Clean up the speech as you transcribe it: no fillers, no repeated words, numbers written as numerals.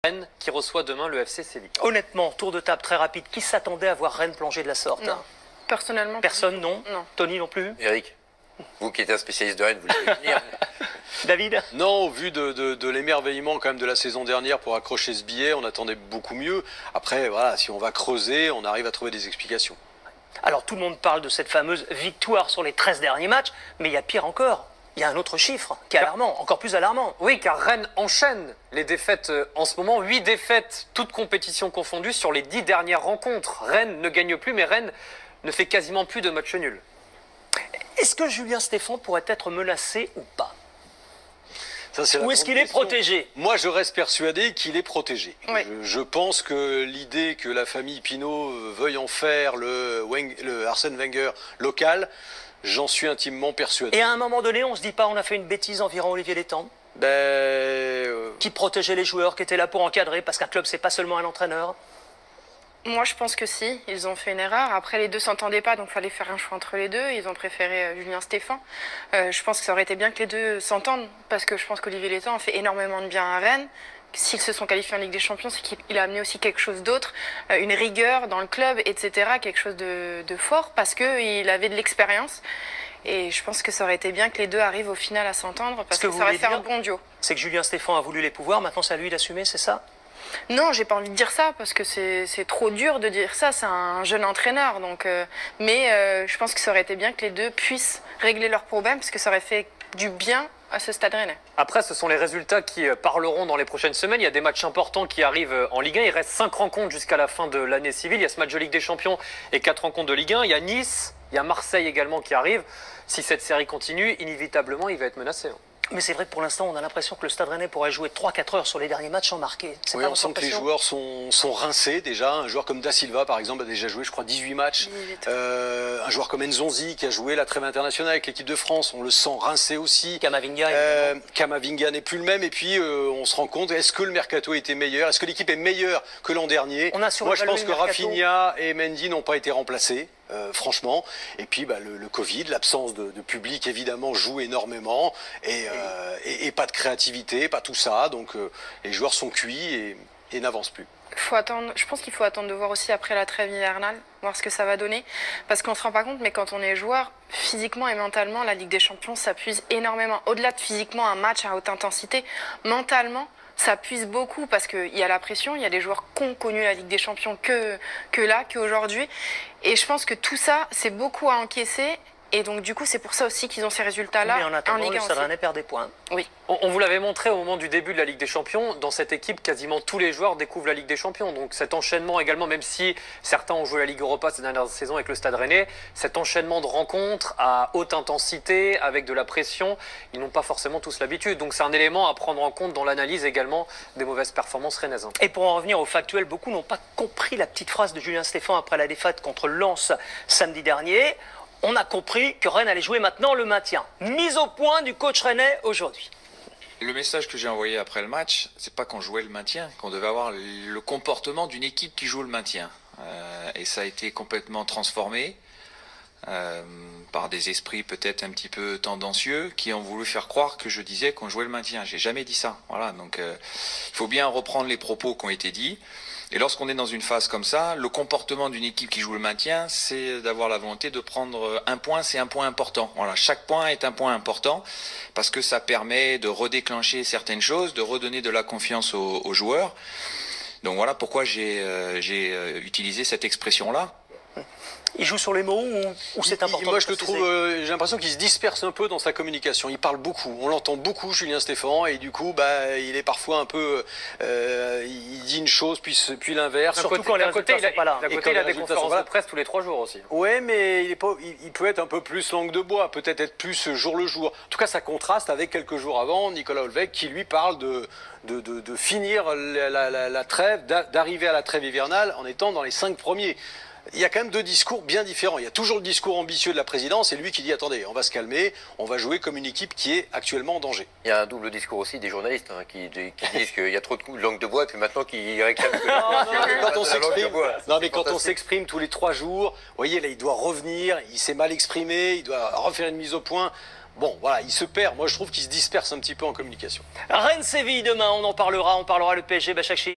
Rennes qui reçoit demain le FC Séville. Honnêtement, tour de table très rapide. Qui s'attendait à voir Rennes plonger de la sorte? Non. Personnellement. Personne, non. Tony non plus. Eric, vous qui êtes un spécialiste de Rennes, vous le venir. David? Non, au vu de l'émerveillement quand même de la saison dernière pour accrocher ce billet, on attendait beaucoup mieux. Après, voilà, si on va creuser, on arrive à trouver des explications. Alors tout le monde parle de cette fameuse victoire sur les 13 derniers matchs, mais il y a pire encore. Il y a un autre chiffre qui est alarmant, encore plus alarmant. Oui, car Rennes enchaîne les défaites en ce moment. 8 défaites, toutes compétitions confondues, sur les 10 dernières rencontres. Rennes ne gagne plus, mais Rennes ne fait quasiment plus de matchs nuls. Est-ce que Julien Stéphan pourrait être menacé ou pas? Ou est-ce qu'il est protégé? Moi, je reste persuadé qu'il est protégé. Oui. Je pense que l'idée que la famille Pinault veuille en faire le Arsène Wenger local, j'en suis intimement persuadé. Et à un moment donné, on se dit pas on a fait une bêtise environ Olivier Létang? Qui protégeait les joueurs, qui était là pour encadrer, parce qu'un club, c'est pas seulement un entraîneur. Moi, je pense que si. Ils ont fait une erreur. Après, les deux s'entendaient pas, donc il fallait faire un choix entre les deux. Ils ont préféré Julien Stéphan. Je pense que ça aurait été bien que les deux s'entendent, parce que je pense qu'Olivier Létang a fait énormément de bien à Rennes. S'ils se sont qualifiés en Ligue des Champions, c'est qu'il a amené aussi quelque chose d'autre, une rigueur dans le club, etc., quelque chose de fort, parce qu'il avait de l'expérience. Et je pense que ça aurait été bien que les deux arrivent au final à s'entendre, parce que ça aurait fait un bon duo. C'est que Julien Stéphan a voulu les pouvoirs, maintenant c'est à lui d'assumer, c'est ça? Non, j'ai pas envie de dire ça, parce que c'est trop dur de dire ça, c'est un jeune entraîneur. Donc, mais je pense que ça aurait été bien que les deux puissent régler leurs problèmes, parce que ça aurait fait du bien à ce Stade Rennais. Après, ce sont les résultats qui parleront dans les prochaines semaines. Il y a des matchs importants qui arrivent en Ligue 1. Il reste 5 rencontres jusqu'à la fin de l'année civile. Il y a ce match de Ligue des Champions et 4 rencontres de Ligue 1. Il y a Nice, il y a Marseille également qui arrivent. Si cette série continue, inévitablement, il va être menacé. Mais c'est vrai que pour l'instant, on a l'impression que le Stade Rennais pourrait jouer 3-4 heures sur les derniers matchs sans marquer. Oui, on sent que les joueurs sont rincés déjà. Un joueur comme Da Silva, par exemple, a déjà joué, je crois, 18 matchs. 18. Un joueur comme Nzonzi, qui a joué la trêve internationale avec l'équipe de France, on le sent rincé aussi. Camavinga. Camavinga n'est plus le même. Et puis, on se rend compte, est-ce que le mercato était meilleur? Est-ce que l'équipe est meilleure que l'an dernier? Moi, je pense que Rafinha et Mendy n'ont pas été remplacés. Franchement, et puis le Covid, l'absence de public évidemment joue énormément, et pas de créativité, pas tout ça, donc les joueurs sont cuits et n'avancent plus. Faut attendre, je pense qu'il faut attendre de voir aussi après la trêve hivernale, voir ce que ça va donner, parce qu'on se rend pas compte, mais quand on est joueur, physiquement et mentalement, la Ligue des Champions, ça puise énormément. Au-delà de physiquement un match à haute intensité, mentalement, ça puise beaucoup, parce qu'il y a la pression, il y a des joueurs qui ont connu la Ligue des Champions qu'aujourd'hui. Et je pense que tout ça, c'est beaucoup à encaisser. Et donc, du coup, c'est pour ça aussi qu'ils ont ces résultats-là. Mais en attendant, le Stade Rennais perd des points. Oui. On vous l'avait montré au moment du début de la Ligue des Champions. Dans cette équipe, quasiment tous les joueurs découvrent la Ligue des Champions. Donc cet enchaînement également, même si certains ont joué la Ligue Europa ces dernières saisons avec le Stade Rennais, cet enchaînement de rencontres à haute intensité, avec de la pression, ils n'ont pas forcément tous l'habitude. Donc c'est un élément à prendre en compte dans l'analyse également des mauvaises performances rennaises. Et pour en revenir au factuel, beaucoup n'ont pas compris la petite phrase de Julien Stéphan après la défaite contre Lens samedi dernier. On a compris que Rennes allait jouer maintenant le maintien. Mise au point du coach rennais aujourd'hui. Le message que j'ai envoyé après le match, c'est pas qu'on jouait le maintien, qu'on devait avoir le comportement d'une équipe qui joue le maintien. Et ça a été complètement transformé par des esprits peut-être un petit peu tendancieux qui ont voulu faire croire que je disais qu'on jouait le maintien. J'ai jamais dit ça. Voilà, donc il faut bien reprendre les propos qui ont été dits. Et lorsqu'on est dans une phase comme ça, le comportement d'une équipe qui joue le maintien, c'est d'avoir la volonté de prendre un point, c'est un point important. Voilà, chaque point est un point important parce que ça permet de redéclencher certaines choses, de redonner de la confiance aux joueurs. Donc voilà pourquoi j'ai utilisé cette expression-là. Il joue sur les mots ou c'est important? Moi, je le trouve, j'ai l'impression qu'il se disperse un peu dans sa communication. Il parle beaucoup, on l'entend beaucoup, Julien Stéphan, et du coup, il est parfois un peu, il dit une chose puis l'inverse. Surtout quand les résultats sont pas là. D'un côté, il a des conférences de presse tous les 3 jours aussi. Ouais, mais il peut être un peu plus langue de bois, peut-être être plus jour le jour. En tout cas, ça contraste avec quelques jours avant Nicolas Olvec qui lui parle de finir la trêve, d'arriver à la trêve hivernale en étant dans les 5 premiers. Il y a quand même 2 discours bien différents. Il y a toujours le discours ambitieux de la présidence et lui qui dit attendez, on va se calmer, on va jouer comme une équipe qui est actuellement en danger. Il y a un double discours aussi des journalistes qui disent qu'il y a trop de langue de bois et puis maintenant qui réclament que quand on s'exprime tous les 3 jours, vous voyez là il doit revenir, il s'est mal exprimé, il doit refaire une mise au point. bon, voilà, il se perd. Moi, je trouve qu'il se disperse un petit peu en communication. Rennes-Séville demain, on en parlera. On parlera le PSG, Başakşehir.